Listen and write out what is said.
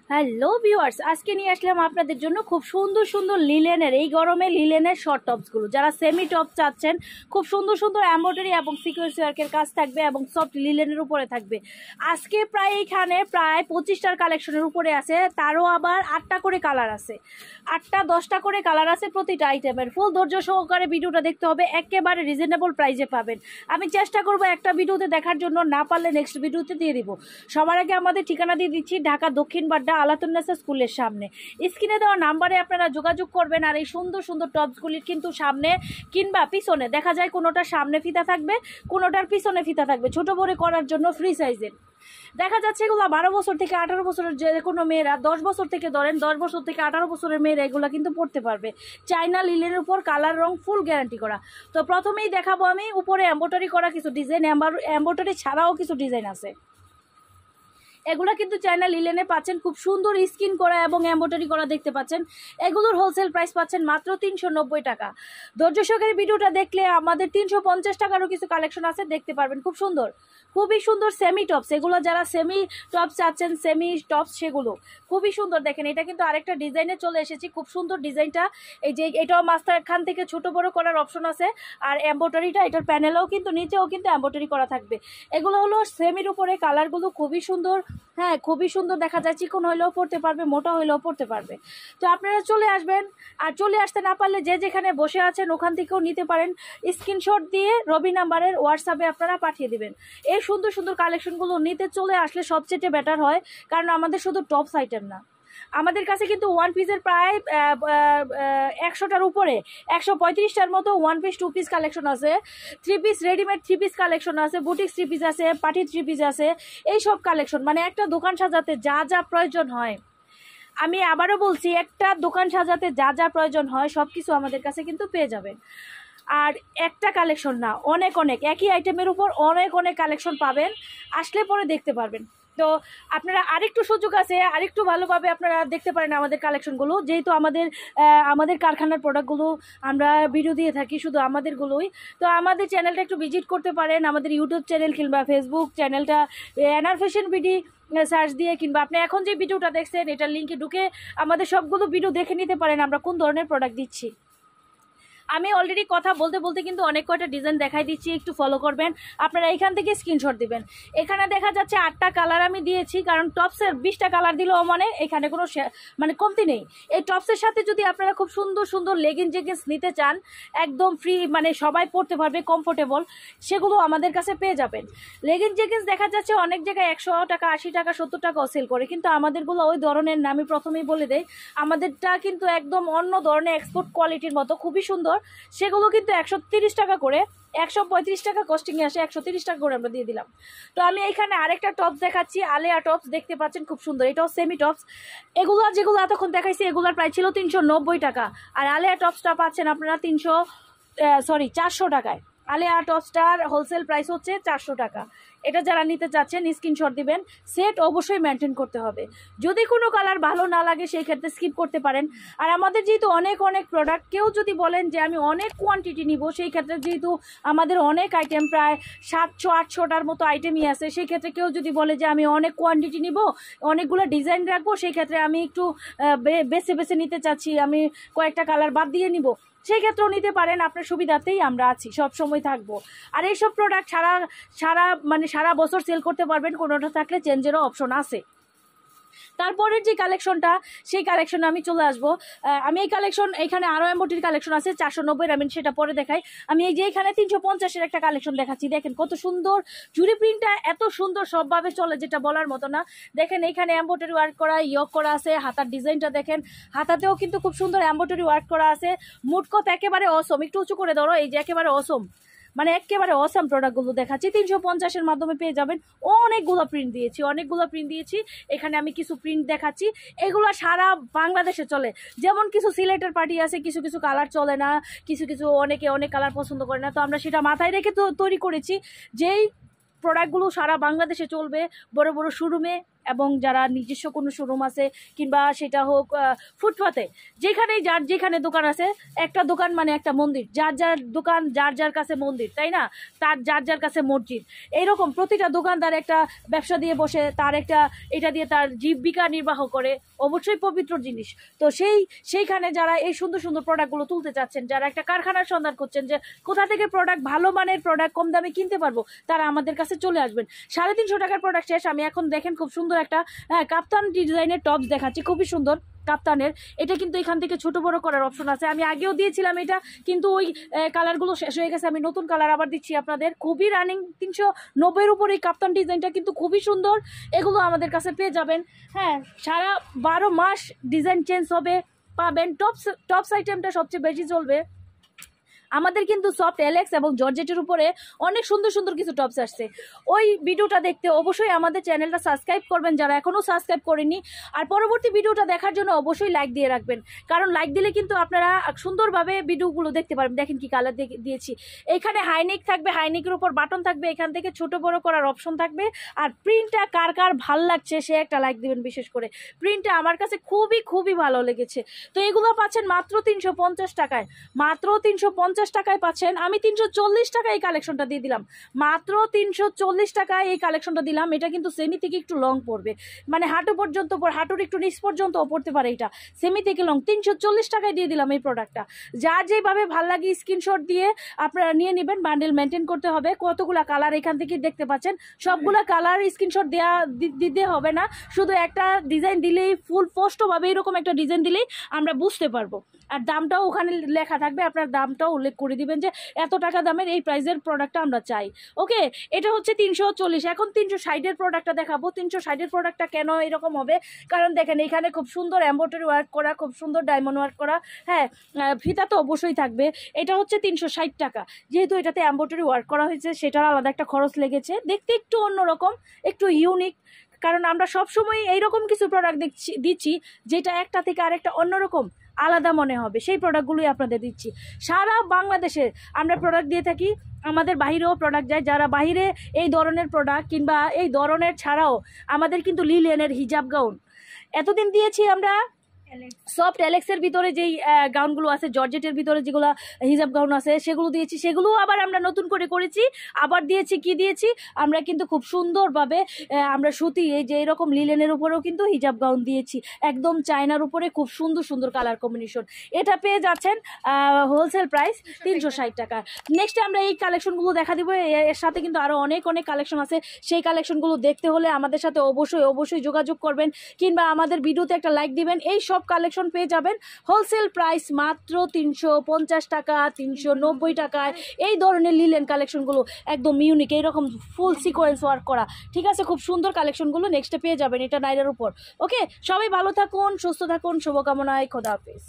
Hello viewers, আজকে নিয়ে আসলাম আপনাদের জন্য খুব সুন্দর সুন্দর লিলেনের, এই গরমে লিলেনের শর্ট টপসগুলো। যারা সেমি টপ চাচ্ছেন, খুব সুন্দর সুন্দর এমব্রয়ডারি এবং সিকোয়েন্স ওয়ার্কের কাজ থাকবে এবং সফট লিলেনের উপরে থাকবে। আজকে প্রায় এইখানে প্রায় 25টার কালেকশনের উপরে আছে, তারও আবার 8টা করে কালার আছে, 8টা 10টা করে কালার আছে প্রতিটা আইটেমের। ফুল ধৈর্য সহকারে ভিডিওটা দেখতে হবে, একেবারে রিজনেবল প্রাইসে পাবেন। আমি চেষ্টা করবো একটা ভিডিওতে দেখার জন্য, না পারলে নেক্সট ভিডিওতে দিয়ে দিব। সবার আগে আমাদের ঠিকানা দিয়ে দিচ্ছি, ঢাকা দক্ষিণ বাড্ডা আলাতুন্নেসা স্কুলের সামনে। স্ক্রিনে দেওয়া নাম্বারে আপনারা যোগাযোগ করবেন। আর এই সুন্দর সুন্দর টপসগুলির কিন্তু সামনে কিংবা পিছনে দেখা যায় কোনোটার সামনে ফিতা থাকবে, কোনোটার পিছনে ফিতা থাকবে, ছোট বড় করার জন্য ফ্রি সাইজের। দেখা যাচ্ছে এগুলো 12 বছর থেকে 18 বছরের যে কোনো মেয়েরা, 10 বছর থেকে ধরেন 10 বছর থেকে 18 বছরের মেয়েরা এগুলো কিন্তু পড়তে পারবে। চাইনা লিলের উপর কালার রং ফুল গ্যারান্টি করা। তো প্রথমেই দেখাবো আমি উপরে এমব্রয়ডারি করা কিছু ডিজাইন, এমব্রয়ডারি ছাড়াও কিছু ডিজাইন আছে। এগুলো কিন্তু চায়না লিলেনে পাচ্ছেন, খুব সুন্দর স্কিন করা এবং এমব্রয়ডারি করা দেখতে পাচ্ছেন। এগুলোর হোলসেল প্রাইস পাচ্ছেন মাত্র 390 টাকা। ধৈর্য সহকারে ভিডিওটা দেখলে আমাদের 350 টাকারও কিছু কালেকশন আছে, দেখতে পারবেন। খুব সুন্দর, খুবই সুন্দর সেমি টপস। এগুলো যারা সেমি টপস চাচ্ছেন, সেমি টপস সেগুলো খুবই সুন্দর। দেখেন এটা কিন্তু আরেকটা ডিজাইনে চলে এসেছি, খুব সুন্দর ডিজাইনটা। এই যে এটাও মাঝখান থেকে ছোট বড় করার অপশন আছে। আর এমব্রয়ডারিটা এটার প্যানেলেও কিন্তু নিচেও কিন্তু এমব্রয়ডারি করা থাকবে। এগুলো হলো সেমির উপরে, কালারগুলো খুবই সুন্দর। হ্যাঁ, খুবই সুন্দর দেখা যায়, চিকন হইলেও পড়তে পারবে, মোটা হইলেও পড়তে পারবে। তো আপনারা চলে আসবেন, আর চলে আসতে না পারলে যে যেখানে বসে আছেন ওখান থেকেও নিতে পারেন। স্ক্রিনশট দিয়ে রবি নাম্বারের হোয়াটসঅ্যাপে আপনারা পাঠিয়ে দিবেন। এই সুন্দর সুন্দর কালেকশনগুলো নিতে চলে আসলে সবচেয়ে বেটার হয়, কারণ আমাদের শুধু টপস আইটেম না, আমাদের কাছে কিন্তু ওয়ান পিসের প্রায় 100টার উপরে, 135টার মতো one piece, two piece collection আছে, three piece, readymade three piece collection আছে, বুটিক থ্রি পিস আছে, পার্টি থ্রি পিস আছে। এই সব কালেকশন মানে একটা দোকান সাজাতে যা যা প্রয়োজন হয়, আমি আবারও বলছি, একটা দোকান সাজাতে যা যা প্রয়োজন হয় সব কিছু আমাদের কাছে কিন্তু পেয়ে যাবেন। আর একটা কালেকশন না, অনেক অনেক একই আইটেমের উপর অনেক অনেক কালেকশন পাবেন, আসলে পরে দেখতে পারবেন। তো আপনারা আরেকটু সুযোগ আছে, আরেকটু ভালোভাবে আপনারা দেখতে পারেন আমাদের কালেকশনগুলো, যেহেতু আমাদের কারখানার প্রোডাক্টগুলো আমরা ভিডিও দিয়ে থাকি, শুধু আমাদেরগুলোই। তো আমাদের চ্যানেলটা একটু ভিজিট করতে পারেন, আমাদের ইউটিউব চ্যানেল কিংবা ফেসবুক চ্যানেলটা এনআর ফ্যাশন বিডি সার্চ দিয়ে, কিংবা আপনি এখন যে ভিডিওটা দেখছেন এটার লিঙ্কে ঢুকে আমাদের সবগুলো ভিডিও দেখে নিতে পারেন আমরা কোন ধরনের প্রোডাক্ট দিচ্ছি। আমি অলরেডি কথা বলতে বলতে কিন্তু অনেক কয়টা ডিজাইন দেখাই দিচ্ছি, একটু ফলো করবেন। আপনারা এখান থেকে স্ক্রিনশট দিবেন। এখানে দেখা যাচ্ছে 8টা কালার আমি দিয়েছি, কারণ টপসের 20টা কালার দিলেও মানে এখানে কোনো মানে কমতি নেই। এই টপসের সাথে যদি আপনারা খুব সুন্দর সুন্দর লেগিংস জেগিংস নিতে চান, একদম ফ্রি, মানে সবাই পরতে পারবে, কমফোর্টেবল, সেগুলো আমাদের কাছে পেয়ে যাবেন। লেগিংস জেগিংস দেখা যাচ্ছে অনেক জায়গায় 100 টাকা, 80 টাকা, 70 টাকাও সেল করে, কিন্তু আমাদেরগুলো ওই ধরনের না। আমি প্রথমেই বলে দেই, আমাদেরটা কিন্তু একদম অন্য ধরনের এক্সপোর্ট কোয়ালিটির মতো, খুবই সুন্দর। সেগুলো কিন্তু 130 টাকা করে, 135 টাকা কস্টিংয়ে আসে, 130 টাকা করে আমরা দিয়ে দিলাম। তো আমি এখানে আরেকটা টপস দেখাচ্ছি, আলেয়া টপস দেখতে পাচ্ছেন, খুব সুন্দর। এটাও সেমি টপস। এগুলো যেগুলো এতক্ষণ দেখাইছি এগুলোর প্রাইস ছিল 390 টাকা, আর আলেয়া টপসটা পাচ্ছেন আপনারা 400 টাকায়। আলেয়া টপসটার হোলসেল প্রাইস হচ্ছে 400 টাকা। এটা যারা নিতে চাচ্ছেন স্ক্রিনশট দিবেন। সেট অবশ্যই মেনটেন করতে হবে, যদি কোনো কালার ভালো না লাগে সেই ক্ষেত্রে স্কিপ করতে পারেন। আর আমাদের যেহেতু অনেক অনেক প্রোডাক্ট, কেউ যদি বলেন যে আমি অনেক কোয়ান্টিটি নিব, সেই ক্ষেত্রে যেহেতু আমাদের অনেক আইটেম, প্রায় 700-800টার মতো আইটেমই আছে, সেই ক্ষেত্রে কেউ যদি বলে যে আমি অনেক কোয়ান্টিটি নিব, অনেকগুলো ডিজাইন রাখবো, সেই ক্ষেত্রে আমি একটু বেছে বেছে নিতে চাচ্ছি, আমি কয়েকটা কালার বাদ দিয়ে নিব, সেই ক্ষেত্রেও নিতে পারেন। আপনার সুবিধাতেই আমরা আছি, সব সময় থাকবো। আর এইসব প্রোডাক্ট সারা বছর সেল করতে পারবেন, কোনোটা থাকলে চেঞ্জেরও অপশন আছে। তারপরের যে কালেকশনটা, সেই কালেকশনে আমি চলে আসবো। আমি এই কালেকশন, এখানে আরও এমব্রয়ডারি কালেকশন আছে 490, আমি সেটা পরে দেখাই। আমি এই যে এখানে 350-এর একটা কালেকশন দেখাচ্ছি, দেখেন কত সুন্দর জুড়ি প্রিন্টটা, এত সুন্দর সবভাবে চলে, যেটা বলার মতো না। দেখেন এখানে এমব্রয়ডারি ওয়ার্ক করা, ইয়ক করা আছে, হাতার ডিজাইনটা দেখেন, হাতাতেও কিন্তু খুব সুন্দর এমব্রয়ডারি ওয়ার্ক করা আছে। মুটকত একেবারে অসম, একটু উঁচু করে ধরো, এই যে একেবারে অসম, মানে একেবারে অসাম প্রোডাক্টগুলো দেখাচ্ছি। 350-এর মাধ্যমে পেয়ে যাবেন। অনেকগুলো প্রিন্ট দিয়েছি। এখানে আমি কিছু প্রিন্ট দেখাচ্ছি, এগুলো সারা বাংলাদেশে চলে। যেমন কিছু সিলেটের পার্টি আছে, কিছু কিছু কালার চলে না, কিছু অনেকে অনেক কালার পছন্দ করে না, তো আমরা সেটা মাথায় রেখে তৈরি করেছি, যেই প্রোডাক্টগুলো সারা বাংলাদেশে চলবে, বড় বড় শোরুমে এবং যারা নিজস্ব কোনো শোরুম আছে কিংবা সেটা হোক ফুটপাতে, যেখানেই যার যেখানে দোকান আছে, একটা দোকান মানে একটা মন্দির, যার যার দোকান যার যার কাছে মন্দির, তাই না, তার যার যার কাছে মসজিদ, এইরকম প্রতিটা দোকানদার একটা ব্যবসা দিয়ে বসে, তার একটা এটা দিয়ে তার জীবিকা নির্বাহ করে, অবশ্যই পবিত্র জিনিস। তো সেইখানে যারা এই সুন্দর সুন্দর প্রোডাক্টগুলো তুলতে চাচ্ছেন, যারা একটা কারখানার সন্ধান করছেন যে কোথা থেকে প্রোডাক্ট, ভালো মানের প্রোডাক্ট কম দামে কিনতে পারবো, তারা আমাদের কাছে চলে আসবেন। 350 টাকার প্রোডাক্ট শেষ। আমি এখন দেখেন খুব সুন্দর একটা কাপ্তান ডিজাইনের টপস দেখাচ্ছি, খুবই সুন্দর কাপ্তানের। এটা কিন্তু এখান থেকে ছোট বড় করার অপশন আছে, আমি আগেও দিয়েছিলাম এটা, কিন্তু ওই কালারগুলো শেষ হয়ে গেছে, আমি নতুন কালার আবার দিচ্ছি আপনাদের। খুবই রানিং 390-এর উপর এই কাপ্তান ডিজাইনটা কিন্তু খুবই সুন্দর, এগুলো আমাদের কাছে পেয়ে যাবেন। হ্যাঁ, সারা 12 মাস ডিজাইন চেঞ্জ হবে, পাবেন। টপস আইটেমটা সবচেয়ে বেশি চলবে। আমাদের কিন্তু সফট এলেক্স এবং জর্জেটের উপরে অনেক সুন্দর সুন্দর কিছু টপস আসছে। ওই ভিডিওটা দেখতে অবশ্যই আমাদের চ্যানেলটা সাবস্ক্রাইব করবেন যারা এখনও সাবস্ক্রাইব করেনি, আর পরবর্তী ভিডিওটা দেখার জন্য অবশ্যই লাইক দিয়ে রাখবেন, কারণ লাইক দিলে কিন্তু আপনারা সুন্দরভাবে ভিডিওগুলো দেখতে পারবেন। দেখেন কি কালার দিয়েছি, এখানে হাইনেক থাকবে, হাইনেকের উপর বাটন থাকবে, এখান থেকে ছোট বড় করার অপশন থাকবে। আর প্রিন্টটা কার কার ভাল লাগছে সে একটা লাইক দিবেন, বিশেষ করে প্রিন্টটা আমার কাছে খুবই খুবই ভালো লেগেছে। তো এগুলো পাচ্ছেন মাত্র 350 টাকায়, মাত্র 350 টাকায় পাচ্ছেন। আমি 340 টাকায় এই কালেকশনটা দিয়ে দিলাম, মাত্র 340 টাকায় এই কালেকশনটা দিলাম। এটা কিন্তু সেমি থেকে একটু লং পড়বে, মানে হাঁটু পর্যন্ত, হাঁটুর একটু নিচ পর্যন্ত পড়তে পারে, এটা সেমি থেকে লং। 340 টাকায় দিয়ে দিলাম এই প্রোডাক্টটা। যার যেভাবে ভাল লাগে স্ক্রিনশট দিয়ে আপনারা নিয়ে নেবেন। বান্ডেল মেনটেন করতে হবে। কতগুলা কালার এখান থেকে দেখতে পাচ্ছেন, সবগুলা কালার স্ক্রিনশট দিতে হবে না, শুধু একটা ডিজাইন দিলেই, ফুল স্পষ্টভাবে এরকম একটা ডিজাইন দিলেই আমরা বুঝতে পারবো। আর দামটাও ওখানে লেখা থাকবে, আপনার দামটাও উল্লেখ করে দিবেন যে এত টাকা দামের এই প্রাইসের প্রোডাক্টটা আমরা চাই। ওকে, এটা হচ্ছে 340। এখন 360-এর প্রোডাক্টটা দেখাবো। 360-এর প্রোডাক্টটা কেন এরকম হবে, কারণ দেখেন এখানে খুব সুন্দর এমব্রয়ডারি ওয়ার্ক করা, খুব সুন্দর ডায়মন্ড ওয়ার্ক করা। হ্যাঁ, ফিতা তো অবশ্যই থাকবে। এটা হচ্ছে 360 টাকা, যেহেতু এটাতে এমব্রয়ডারি ওয়ার্ক করা হয়েছে, সেটার আলাদা একটা খরচ লেগেছে। দেখতে একটু অন্যরকম, একটু ইউনিক, কারণ আমরা সবসময় এইরকম কিছু প্রোডাক্ট দিচ্ছি যেটা একটা থেকে আরেকটা অন্যরকম আলাদা মনে হবে, সেই প্রোডাক্টগুলোই আপনাদের দিচ্ছি। সারা বাংলাদেশে আমরা প্রোডাক্ট দিয়ে থাকি, আমাদের বাইরেও প্রোডাক্ট যায়। যারা বাইরে এই ধরনের প্রোডাক্ট কিংবা এই ধরনের ছাড়াও, আমাদের কিন্তু লিলেনের হিজাব গাউন এতদিন দিয়েছি আমরা। সফট এলেক্সের ভিতরে যেই গাউনগুলো আছে, জর্জেটের ভিতরে যেগুলো হিজাব গাউন আছে, সেগুলো দিয়েছি, সেগুলোও আবার আমরা নতুন করে করেছি, আবার দিয়েছি। কি দিয়েছি আমরা, কিন্তু খুব সুন্দরভাবে আমরা সুতি, এই যে এরকম লিলেনের উপরেও কিন্তু হিজাব গাউন দিয়েছি, একদম চায়নার উপরে, খুব সুন্দর সুন্দর কালার কম্বিনেশন। এটা পেয়ে যাচ্ছেন হোলসেল প্রাইস 360 টাকা। নেক্সটে আমরা এই কালেকশনগুলো দেখা দিব, এর সাথে কিন্তু আরও অনেক অনেক কালেকশন আছে। সেই কালেকশনগুলো দেখতে হলে আমাদের সাথে অবশ্যই যোগাযোগ করবেন, কিংবা আমাদের ভিডিওতে একটা লাইক দিবেন। এই সব কালেকশন পেয়ে যাবেন হোলসেল প্রাইস মাত্র 350 টাকা, 390 টাকায়। এই ধরনের লিলেন কালেকশনগুলো একদম ইউনিক, এইরকম ফুল সিকোয়েন্স ওয়ার্ক করা, ঠিক আছে, খুব সুন্দর কালেকশনগুলো নেক্সটে পেয়ে যাবেন এটা নাইরার উপর। ওকে, সবাই ভালো থাকুন, সুস্থ থাকুন, শুভকামনায়, খোদা হাফেজ।